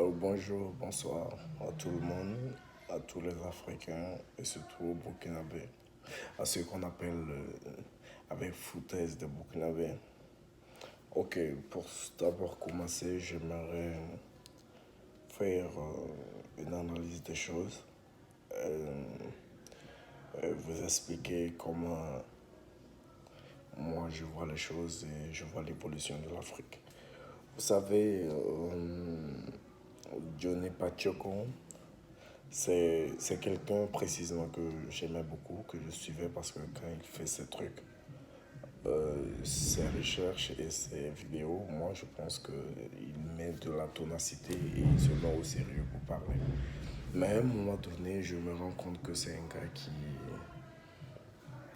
Bonjour, bonsoir à tout le monde, à tous les Africains et surtout aux Burkinabés, à ceux qu'on appelle avec foutaise des Burkinabés. Ok, pour d'abord commencer, j'aimerais faire une analyse des choses, euh, vous expliquer comment moi je vois les choses et je vois l'évolution de l'Afrique. Vous savez, Johnny Pacheco, c'est quelqu'un précisément que j'aimais beaucoup, que je suivais parce que quand il fait ses trucs, ses recherches et ses vidéos, moi je pense qu'il met de la tonacité et il se met au sérieux pour parler. Mais à un moment donné, je me rends compte que c'est un gars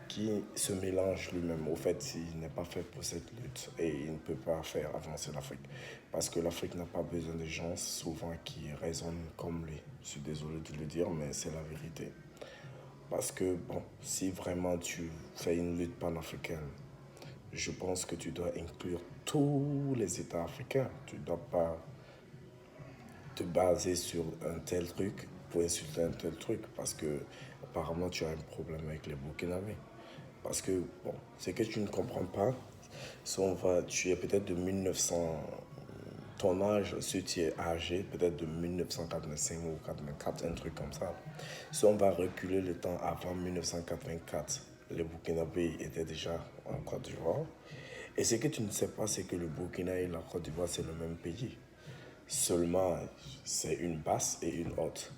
qui se mélange lui-même. Au fait, il n'est pas fait pour cette lutte et il ne peut pas faire avancer l'Afrique. Parce que l'Afrique n'a pas besoin de gens souvent qui raisonnent comme lui. Je suis désolé de le dire, mais c'est la vérité. Parce que, bon, si vraiment tu fais une lutte panafricaine, je pense que tu dois inclure tous les États africains. Tu ne dois pas te baser sur un tel truc pour insulter un tel truc. Parce que, apparemment, tu as un problème avec les Burkinabés. Parce que, bon, ce que tu ne comprends pas, si on va, tu es peut-être de 1900, ton âge, si tu es âgé, peut-être de 1985 ou 84, un truc comme ça. Si on va reculer le temps avant 1984, les Burkinabés étaient déjà en Côte d'Ivoire. Et ce que tu ne sais pas, c'est que le Burkina et la Côte d'Ivoire, c'est le même pays. Seulement, c'est une basse et une haute.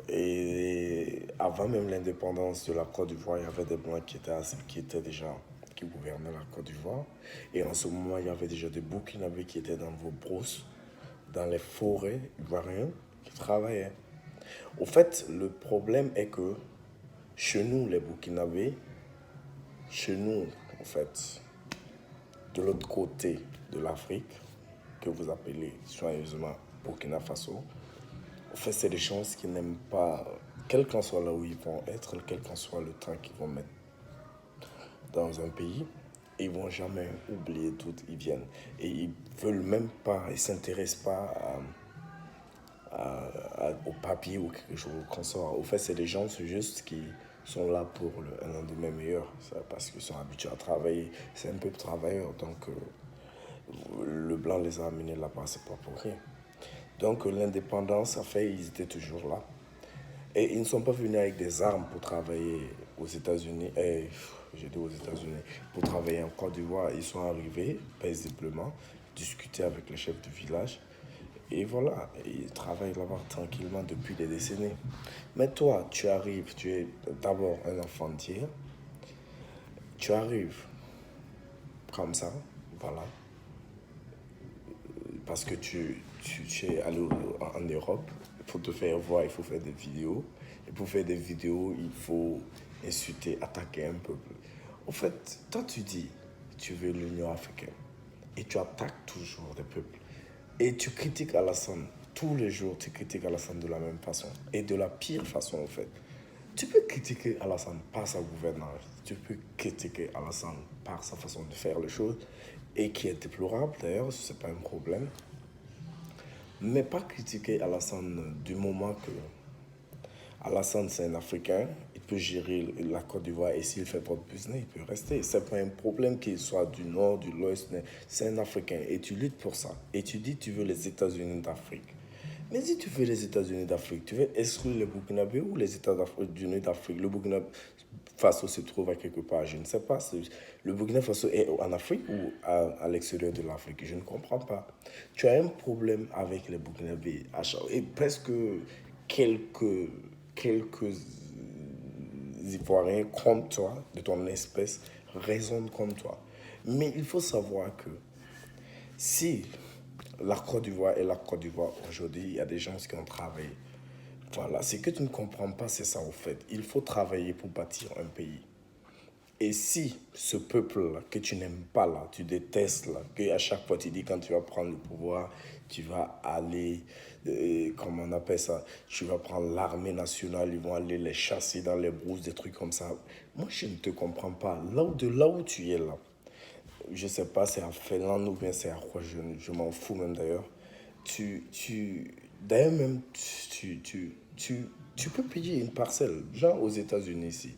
Et avant même l'indépendance de la Côte d'Ivoire, il y avait des Blancs qui étaient déjà, qui gouvernaient la Côte d'Ivoire. Et en ce moment, il y avait déjà des Burkinabés qui étaient dans vos brousses, dans les forêts ivoiriennes, qui travaillaient. Au fait, le problème est que chez nous, les Burkinabés, chez nous, en fait, de l'autre côté de l'Afrique, que vous appelez soigneusement Burkina Faso, en fait, c'est des gens qui n'aiment pas, quel qu'en soit là où ils vont être, quel qu'en soit le temps qu'ils vont mettre dans un pays, ils vont jamais oublier d'où ils viennent. Et ils veulent même pas, ils s'intéressent pas au papier ou quelque chose qu'on sort. Au fait, c'est des gens, c'est juste qui sont là pour un lendemain meilleur. Parce qu'ils sont habitués à travailler. C'est un peu de travailleurs. Donc, le blanc les a amenés là-bas, c'est pas pour rien. Donc, l'indépendance, a fait, ils étaient toujours là. Et ils ne sont pas venus avec des armes pour travailler aux États-Unis. J'ai dit aux États-Unis. Pour travailler en Côte d'Ivoire, ils sont arrivés paisiblement, discuter avec les chefs du village. Et voilà, ils travaillent là-bas tranquillement depuis des décennies. Mais toi, tu arrives, tu es d'abord un enfant d'hier. Tu arrives comme ça, voilà, parce que tu es allé en Europe. Pour te faire voir, il faut faire des vidéos. Et pour faire des vidéos, il faut insulter, attaquer un peuple. En fait, toi, tu dis, tu veux l'Union africaine. Et tu attaques toujours des peuples. Et tu critiques Alassane. Tous les jours, tu critiques Alassane de la même façon. Et de la pire façon, en fait. Tu peux critiquer Alassane par sa gouvernance. Tu peux critiquer Alassane par sa façon de faire les choses. Et qui est déplorable, d'ailleurs, ce n'est pas un problème. Mais pas critiquer Alassane du moment que Alassane, c'est un Africain, il peut gérer la Côte d'Ivoire et s'il fait votre business, il peut rester. C'est pas un problème qu'il soit du nord, du l'ouest, c'est un Africain et tu luttes pour ça. Et tu dis que tu veux les États-Unis d'Afrique. Mais si tu veux les États-Unis d'Afrique, tu veux exclure les Burkinabés ou les États-Unis d'Afrique. Le Burkina Faso se trouve à quelque part, je ne sais pas. Le Burkina Faso est en Afrique ou à l'extérieur de l'Afrique, je ne comprends pas. Tu as un problème avec les Burkinabés et presque quelques quelques Ivoiriens comme toi, de ton espèce, raisonnent comme toi. Mais il faut savoir que si la Côte d'Ivoire est la Côte d'Ivoire aujourd'hui, il y a des gens qui ont travaillé. Voilà, ce que tu ne comprends pas, c'est ça au fait. Il faut travailler pour bâtir un pays. Et si ce peuple-là, que tu n'aimes pas là, tu détestes là, que à chaque fois tu dis quand tu vas prendre le pouvoir, tu vas aller, comment on appelle ça, tu vas prendre l'armée nationale, ils vont aller les chasser dans les brousses, des trucs comme ça. Moi, je ne te comprends pas. De là où tu es là, je sais pas, c'est à Finlande ou bien c'est à quoi, je m'en fous même d'ailleurs. d'ailleurs même, tu peux payer une parcelle, genre aux États-Unis ici.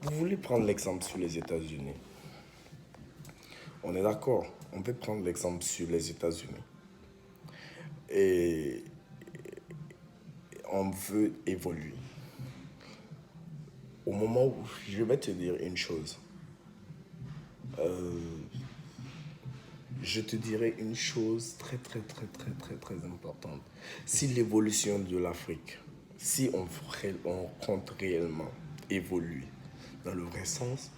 Vous voulez prendre l'exemple sur les États-Unis? On est d'accord, on peut prendre l'exemple sur les États-Unis. Et on veut évoluer. Au moment où je vais te dire une chose, je te dirais une chose très, très, très, très, très, très importante. Si l'évolution de l'Afrique, si on compte réellement évoluer dans le vrai sens,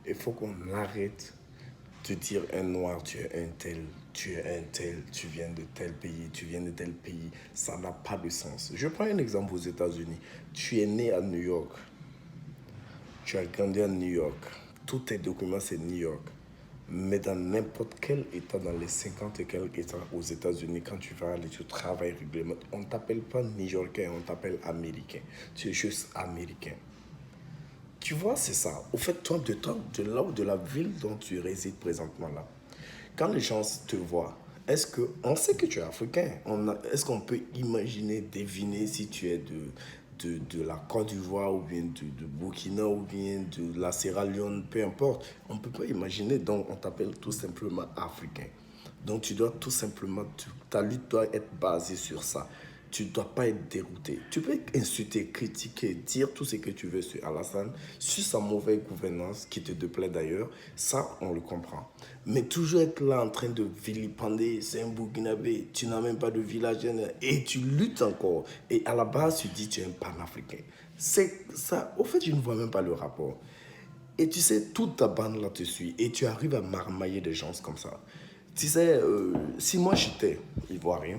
il faut qu'on arrête de dire un noir, tu es un tel, tu es un tel, tu viens de tel pays, tu viens de tel pays. Ça n'a pas de sens. Je prends un exemple aux États-Unis. Tu es né à New York. Tu as grandi à New York. Tous tes documents, c'est New York. Mais dans n'importe quel État, dans les 50 et quelques États aux États-Unis, quand tu vas aller, tu travailles régulièrement, on ne t'appelle pas New-Yorkais, on t'appelle Américain. Tu es juste Américain. Tu vois, c'est ça. Au fait, toi, de là ou de la ville dont tu résides présentement là, quand les gens te voient, est-ce qu'on sait que tu es africain? Est-ce qu'on peut imaginer, deviner si tu es de la Côte d'Ivoire ou bien de Burkina ou bien de la Sierra Leone, peu importe. On ne peut pas imaginer, donc on t'appelle tout simplement africain. Donc tu dois tout simplement, ta lutte doit être basée sur ça. Tu ne dois pas être dérouté. Tu peux insulter, critiquer, dire tout ce que tu veux sur Alassane, sur sa mauvaise gouvernance, qui te déplaît d'ailleurs, ça on le comprend. Mais toujours être là en train de vilipender, c'est un Burkinabé, tu n'as même pas de village, et tu luttes encore. Et à la base, tu dis tu es un panafricain. C'est ça, au fait, je ne vois même pas le rapport. Et tu sais, toute ta bande là te suit et tu arrives à marmailler des gens comme ça. Tu sais, si moi j'étais ivoirien,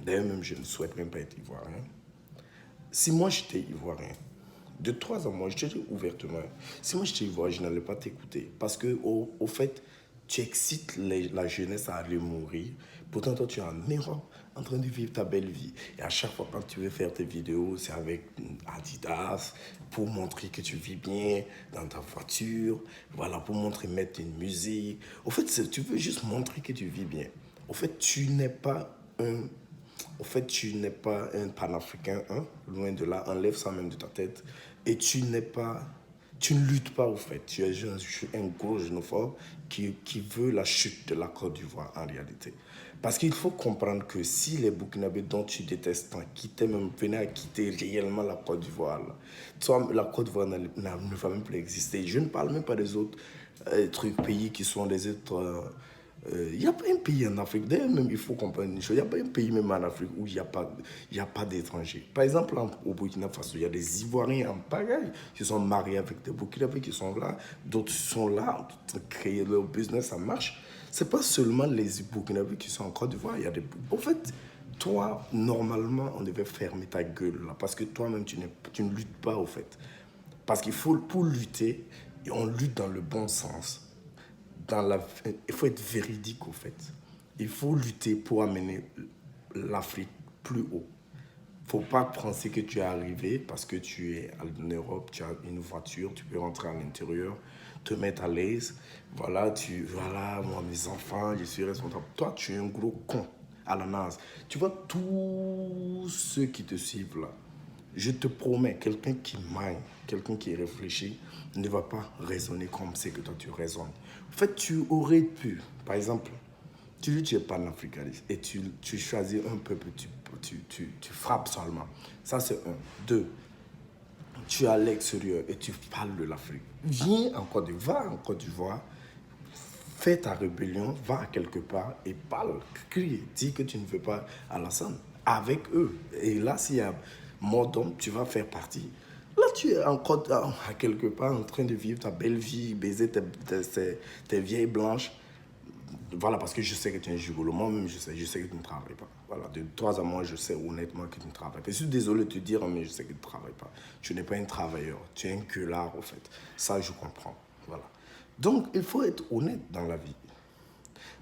d'ailleurs même je ne souhaite même pas être ivoirien, si moi j'étais ivoirien, de toi à moi, je te dis ouvertement, si moi j'étais ivoirien, je n'allais pas t'écouter. Parce que au fait, tu excites la jeunesse à aller mourir. Pourtant, toi, tu es en Europe en train de vivre ta belle vie. Et à chaque fois, quand tu veux faire tes vidéos, c'est avec Adidas pour montrer que tu vis bien dans ta voiture. Voilà, pour montrer, mettre une musique. Au fait, tu veux juste montrer que tu vis bien. Au fait, tu n'es pas un tu n'es pas un panafricain, hein, loin de là, enlève ça même de ta tête. Et tu ne luttes pas, au fait. Tu es un gros xénophobe qui veut la chute de la Côte d'Ivoire, en réalité. Parce qu'il faut comprendre que si les Burkinabés dont tu détestes quittaient même, venaient à quitter réellement la Côte d'Ivoire, la Côte d'Ivoire ne va même plus exister. Je ne parle même pas des autres pays qui sont des autres. Il n'y a pas un pays en Afrique, d'ailleurs même il faut comprendre une chose, il n'y a pas un pays même en Afrique où il y a pas d'étrangers. Par exemple, au Burkina Faso, il y a des Ivoiriens en pagaille qui sont mariés avec des Burkinabés qui sont là, d'autres sont là, créer leur business, ça marche. C'est pas seulement les Burkinabés qui sont en Côte d'Ivoire, il y a des... En fait, toi, normalement, on devait fermer ta gueule là, parce que toi-même, tu ne luttes pas au fait. Parce qu'il faut, pour lutter, on lutte dans le bon sens il faut être véridique au fait. Il faut lutter pour amener l'Afrique plus haut. Il ne faut pas penser que tu es arrivé parce que tu es en Europe, tu as une voiture, tu peux rentrer à l'intérieur, te mettre à l'aise. Voilà, voilà, moi, mes enfants, je suis responsable. Toi, tu es un gros con à la nase. Tu vois, tous ceux qui te suivent là, je te promets, quelqu'un qui maille, quelqu'un qui réfléchit, ne va pas raisonner comme c'est que toi tu raisonnes. En fait, tu aurais pu, par exemple, tu dis que tu es panafricaniste et tu choisis un peuple, tu frappes seulement. Ça, c'est un. Deux, tu es à l'extérieur et tu parles de l'Afrique. Viens en Côte d'Ivoire, va en Côte d'Ivoire, fais ta rébellion, va quelque part et parle, crie, dis que tu ne veux pas Alassane avec eux. Et là, s'il y a mort d'homme, tu vas faire partie. Là, tu es encore à quelque part en train de vivre ta belle vie, baiser tes vieilles blanches. Voilà, parce que je sais que tu es un gigolo. Moi-même, je sais que tu ne travailles pas. Voilà, de toi à moi, je sais honnêtement que tu ne travailles pas. Je suis désolé de te dire, mais je sais que tu ne travailles pas. Tu n'es pas un travailleur. Tu es un queulard, en fait. Ça, je comprends. Voilà. Donc, il faut être honnête dans la vie.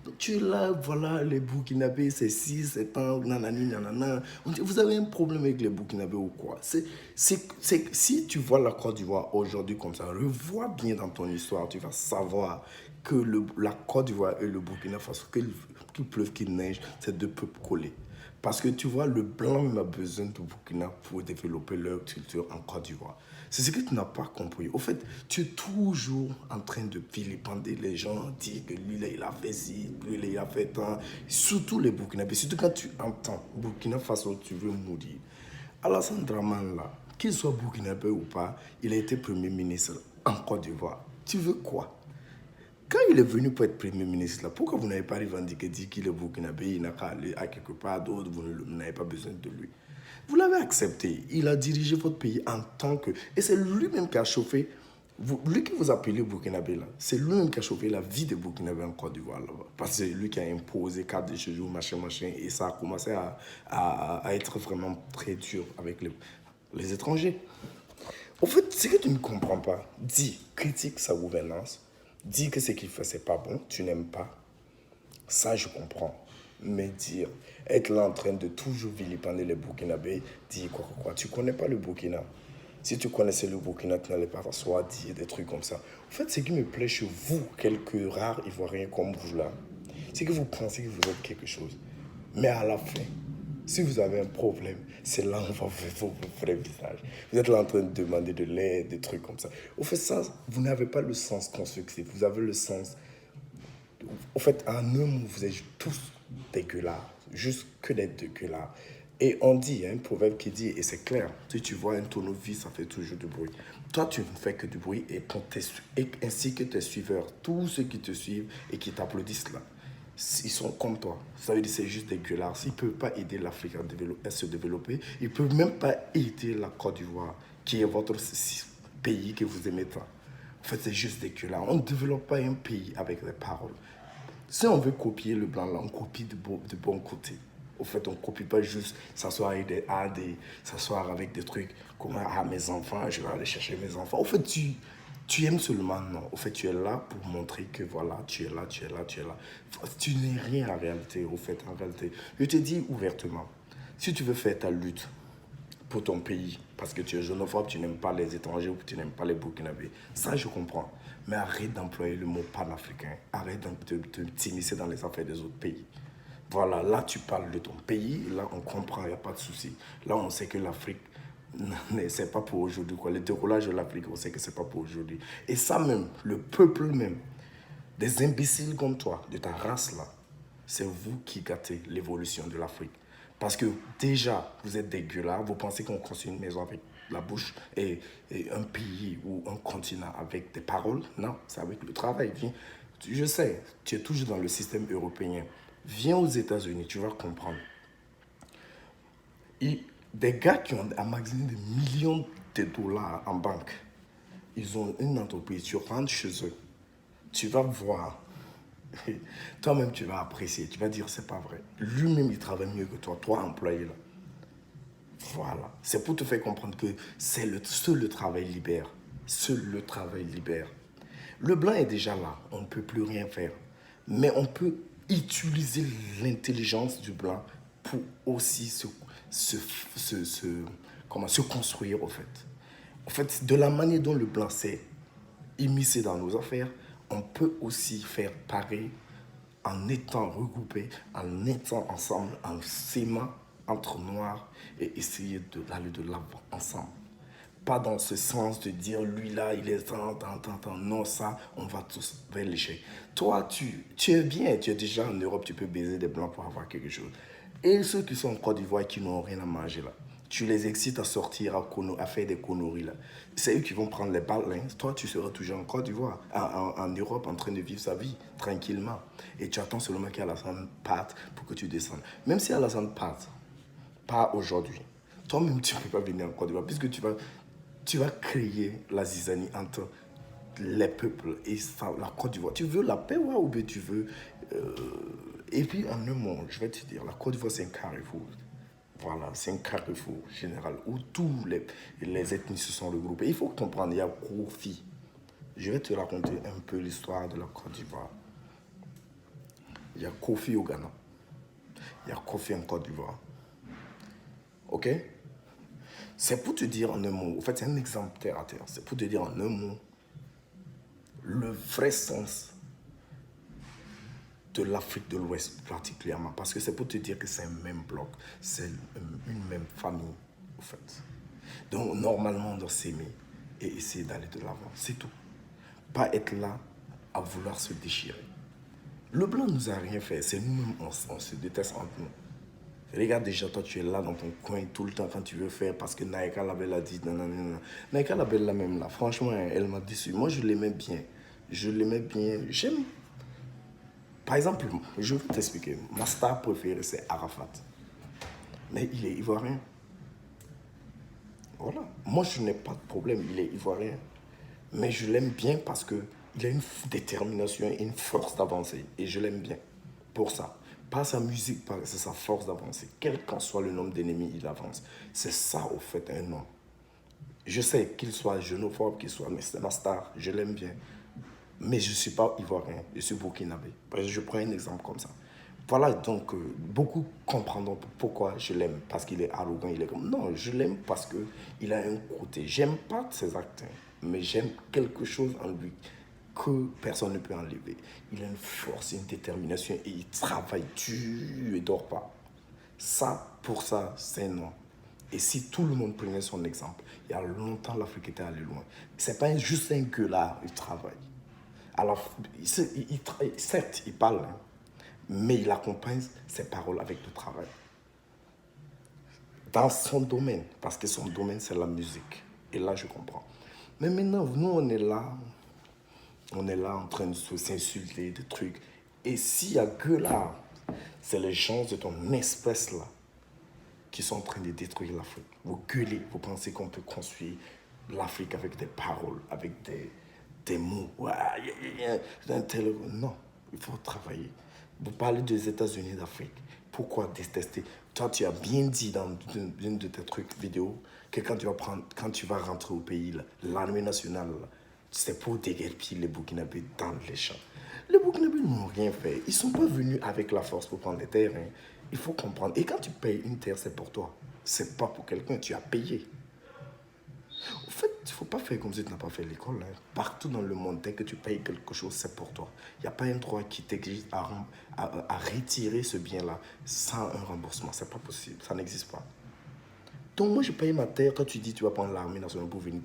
Donc, tu es là, voilà, les Burkinabés, c'est 6, 7 ans, nanani, nanana. On dit, vous avez un problème avec les Burkinabés ou quoi? Si tu vois la Côte d'Ivoire aujourd'hui comme ça, revois bien dans ton histoire, tu vas savoir que la Côte d'Ivoire et le Burkina Faso, qu'il pleuve, qu'il neige, c'est deux peuples collés. Parce que tu vois, le blanc même a besoin du Burkina pour développer leur culture en Côte d'Ivoire. C'est ce que tu n'as pas compris. Au fait, tu es toujours en train de vilipender les gens, dire que lui, là, il a fait ci, lui, là, il a fait tant. Surtout les Burkinabés. Surtout quand tu entends Burkina Faso, tu veux mourir. Alassane Dramane, là, qu'il soit burkinabé ou pas, il a été Premier ministre en Côte d'Ivoire. Tu veux quoi? Quand il est venu pour être Premier ministre, là, pourquoi vous n'avez pas revendiqué, dit qu'il est burkinabé, il n'a qu'à aller à quelque part d'autre, vous n'avez pas besoin de lui? Vous l'avez accepté. Il a dirigé votre pays en tant que... Et c'est lui-même qui a chauffé... lui qui vous appelez Burkinabé, là, c'est lui-même qui a chauffé la vie des Burkinabés en Côte d'Ivoire, là-bas. Parce que c'est lui qui a imposé carte de séjour, machin, machin. Et ça a commencé à être vraiment très dur avec les étrangers. Au fait, ce que tu ne comprends pas, dis, critique sa gouvernance, dis que ce qu'il fait, c'est pas bon, tu n'aimes pas. Ça, je comprends. Mais dire, être là en train de toujours vilipender les Burkinabés, dire quoi. Tu connais pas le Burkina. Si tu connaissais le Burkina, tu n'allais pas t'asseoir dire des trucs comme ça. En fait, ce qui me plaît chez vous, quelques rares Ivoiriens comme vous là, c'est que vous pensez que vous êtes quelque chose. Mais à la fin, si vous avez un problème, c'est là où on va voir vos vrais visages. Vous êtes là en train de demander de l'aide, des trucs comme ça. Au fait, ça, vous n'avez pas le sens constructif. Vous avez le sens... Au fait, en un mot, vous êtes tous dégueulards. Juste que des dégueulards. Et on dit, il y a un proverbe qui dit, et c'est clair, si tu vois un tournevis, ça fait toujours du bruit. Toi, tu ne fais que du bruit, et ainsi que tes suiveurs, tous ceux qui te suivent et qui t'applaudissent là, ils sont comme toi. Ça veut dire que c'est juste dégueulasse. Ils ne peuvent pas aider l'Afrique à se développer. Ils ne peuvent même pas aider la Côte d'Ivoire, qui est votre pays que vous aimez tant. En fait, c'est juste dégueulasse. On ne développe pas un pays avec des paroles. Si on veut copier le blanc là, on copie de bon côté. Au fait, on ne copie pas juste s'asseoir avec s'asseoir avec des trucs comme mes enfants, je vais aller chercher mes enfants. Au fait, tu aimes seulement, non. Au fait, tu es là pour montrer que voilà, tu es là. Tu n'es rien en réalité, au fait, en réalité. Je te dis ouvertement, si tu veux faire ta lutte pour ton pays, parce que tu es xénophobe, tu n'aimes pas les étrangers ou tu n'aimes pas les Burkinabés, ça je comprends. Mais arrête d'employer le mot panafricain, arrête de t'immiscer dans les affaires des autres pays. Voilà, là tu parles de ton pays, là on comprend, il n'y a pas de souci. Là on sait que l'Afrique, c'est pas pour aujourd'hui. Le décollage de l'Afrique, on sait que c'est pas pour aujourd'hui. Et ça même, le peuple même, des imbéciles comme toi, de ta race là, c'est vous qui gâtez l'évolution de l'Afrique. Parce que déjà, vous êtes dégueulasse, vous pensez qu'on construit une maison avec la bouche et un pays ou un continent avec des paroles. Non, c'est avec le travail. Viens. Je sais, tu es toujours dans le système européen. Viens aux États-Unis, tu vas comprendre. Des gars qui ont amagasiné des millions de dollars en banque, ils ont une entreprise, tu rentres chez eux, tu vas voir, toi-même tu vas apprécier, tu vas dire c'est pas vrai. Lui-même il travaille mieux que toi employé là. Voilà, c'est pour te faire comprendre que seul le travail libère. Seul le travail libère. Le blanc est déjà là, on ne peut plus rien faire. Mais on peut utiliser l'intelligence du blanc pour aussi se construire, au fait. En fait, de la manière dont le blanc s'est immiscé dans nos affaires, on peut aussi faire pareil en étant regroupés, en étant ensemble, en s'aimant entre noirs et essayer d'aller de l'avant ensemble. Pas dans ce sens de dire lui là, il est tant. Non, ça, on va tous vers l'échec. Toi, tu es bien, tu es déjà en Europe, tu peux baiser des blancs pour avoir quelque chose. Et ceux qui sont en Côte d'Ivoire et qui n'ont rien à manger là, tu les excites à sortir, à faire des conneries là. C'est eux qui vont prendre les balles. Hein. Toi, tu seras toujours en Côte d'Ivoire, en Europe, en train de vivre sa vie tranquillement. Et tu attends seulement qu'Alassane parte pour que tu descendes. Même si Alassane parte, pas aujourd'hui. Toi-même, tu ne peux pas venir en Côte d'Ivoire puisque tu vas créer la zizanie entre les peuples et ça, la Côte d'Ivoire. Tu veux la paix ou bien tu veux... Et puis, en un mot, je vais te dire, la Côte d'Ivoire, c'est un carrefour. Voilà, c'est un carrefour général où tous les ethnies se sont regroupées. Il faut comprendre, il y a Kofi. Je vais te raconter un peu l'histoire de la Côte d'Ivoire. Il y a Kofi au Ghana. Il y a Kofi en Côte d'Ivoire. Ok? C'est pour te dire en un mot, en fait c'est un exemple terre à terre, c'est pour te dire en un mot le vrai sens de l'Afrique de l'Ouest particulièrement, parce que c'est pour te dire que c'est un même bloc, c'est une même famille, en fait. Donc, normalement, on doit s'aimer et essayer d'aller de l'avant, c'est tout. Pas être là à vouloir se déchirer. Le blanc nous a rien fait, c'est nous-mêmes, on se déteste entre nous. Regarde déjà, toi, tu es là dans ton coin tout le temps quand tu veux faire parce que Naïka Labelle a dit nanana. Naïka Labelle, là même, là, franchement, elle m'a déçu. Moi, je l'aimais bien. Je l'aimais bien. J'aime. Par exemple, je vais t'expliquer. Ma star préférée, c'est Arafat. Mais il est ivoirien. Voilà. Moi, je n'ai pas de problème. Il est ivoirien. Mais je l'aime bien parce qu'il a une détermination et une force d'avancer. Et je l'aime bien pour ça. Pas sa musique, c'est sa force d'avancer. Quel qu'en soit le nombre d'ennemis, il avance. C'est ça, au fait, un homme. Je sais qu'il soit xénophobe, qu'il soit, mais c'est ma star. Je l'aime bien. Mais je ne suis pas ivoirien, je suis burkinabé. Je prends un exemple comme ça. Voilà, donc, beaucoup comprendront pourquoi je l'aime. Parce qu'il est arrogant, il est comme... Non, je l'aime parce qu'il a un côté. J'aime pas ses actes, mais j'aime quelque chose en lui que personne ne peut enlever. Il a une force, une détermination et il travaille dur et dort pas. Ça, pour ça, c'est non. Et si tout le monde prenait son exemple, il y a longtemps, l'Afrique était allée loin. C'est pas juste un que là, il travaille. Alors, certes, il parle, hein, mais il accompagne ses paroles avec le travail. Dans son domaine, parce que son domaine, c'est la musique. Et là, je comprends. Mais maintenant, nous, on est là en train de s'insulter, des trucs. Et s'il y a que là, c'est les gens de ton espèce là qui sont en train de détruire l'Afrique. Vous gueulez, vous pensez qu'on peut construire l'Afrique avec des paroles, avec des mots. Ouais, non, il faut travailler. Vous parlez des États-Unis d'Afrique. Pourquoi détester? Toi, tu as bien dit dans une de tes trucs vidéo que quand tu vas rentrer au pays, l'armée nationale, c'est pour déguerpir les Burkinabés dans les champs. Les Burkinabés n'ont rien fait. Ils ne sont pas venus avec la force pour prendre les terres. Hein. Il faut comprendre. Et quand tu payes une terre, c'est pour toi. C'est pas pour quelqu'un. Tu as payé. En fait, il ne faut pas faire comme si tu n'as pas fait l'école. Hein. Partout dans le monde, dès que tu payes quelque chose, c'est pour toi. Il n'y a pas un droit qui t'exige à retirer ce bien-là sans un remboursement. Ce n'est pas possible. Ça n'existe pas. Donc moi, je paye ma terre. Quand tu dis tu vas prendre l'armée nationale pour venir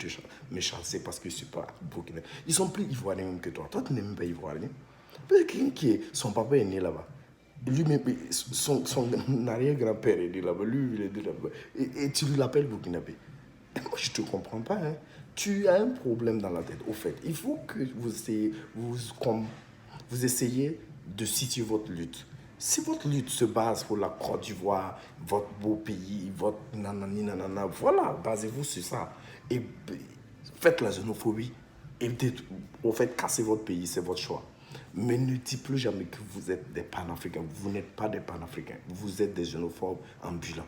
me chasser parce que je ne suis pas burkinabé. Ils sont plus ivoiriens même que toi. Toi, tu n'es même pas ivoirien. Quelqu'un son papa est né là-bas. Lui, son arrière-grand-père est né là-bas. Lui, il est né là-bas. Et tu l'appelles burkinabé. Moi, je ne te comprends pas. Hein. Tu as un problème dans la tête. Au fait, il faut que vous essayez de situer votre lutte. Si votre lutte se base pour la Côte d'Ivoire, votre beau pays, votre nanani nanana, voilà, basez-vous sur ça. Et faites la xénophobie. Et au fait, cassez votre pays, c'est votre choix. Mais ne dites plus jamais que vous êtes des panafricains. Vous n'êtes pas des panafricains. Vous êtes des xénophobes ambulants.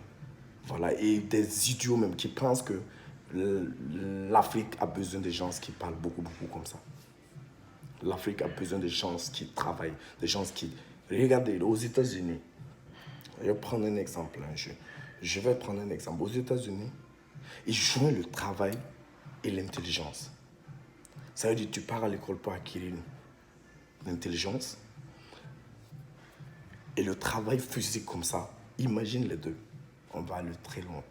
Voilà, et des idiots même qui pensent que l'Afrique a besoin de gens qui parlent beaucoup, beaucoup comme ça. L'Afrique a besoin de gens qui travaillent, de gens qui... Regardez, aux États-Unis, je vais prendre un exemple. Hein, je vais prendre un exemple. Aux États-Unis, ils joignent le travail et l'intelligence. Ça veut dire que tu pars à l'école pour acquérir l'intelligence et le travail physique comme ça. Imagine les deux. On va aller très loin.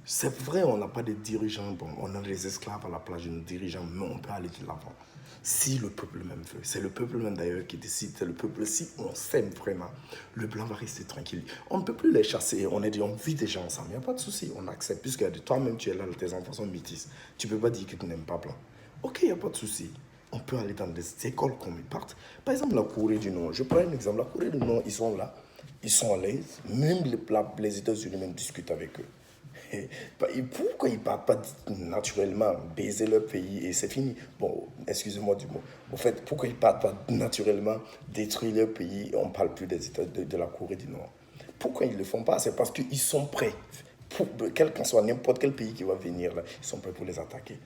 C'est vrai, on n'a pas de dirigeants, bon, on a des esclaves à la place de nos dirigeants, mais on peut aller de l'avant. Si le peuple même veut, c'est le peuple même d'ailleurs qui décide, c'est le peuple, si on s'aime vraiment, le blanc va rester tranquille. On ne peut plus les chasser, on vit déjà ensemble, il n'y a pas de souci, on accepte, puisque toi-même tu es là, tes enfants sont métis, tu ne peux pas dire que tu n'aimes pas blanc. Ok, il n'y a pas de souci. On peut aller dans des écoles comme ils partent. Par exemple, la Corée du Nord, je prends un exemple, la Corée du Nord, ils sont là, ils sont à l'aise, même les États-Unis même discutent avec eux. Et pourquoi ils ne partent pas naturellement baiser leur pays et c'est fini? Bon, excusez-moi du mot. En fait, pourquoi ils ne partent pas naturellement détruire leur pays et on ne parle plus des États de la Corée du Nord? Pourquoi ils ne le font pas? C'est parce qu'ils sont prêts. Quel qu'en soit n'importe quel pays qui va venir là, ils sont prêts pour les attaquer.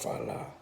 Voilà.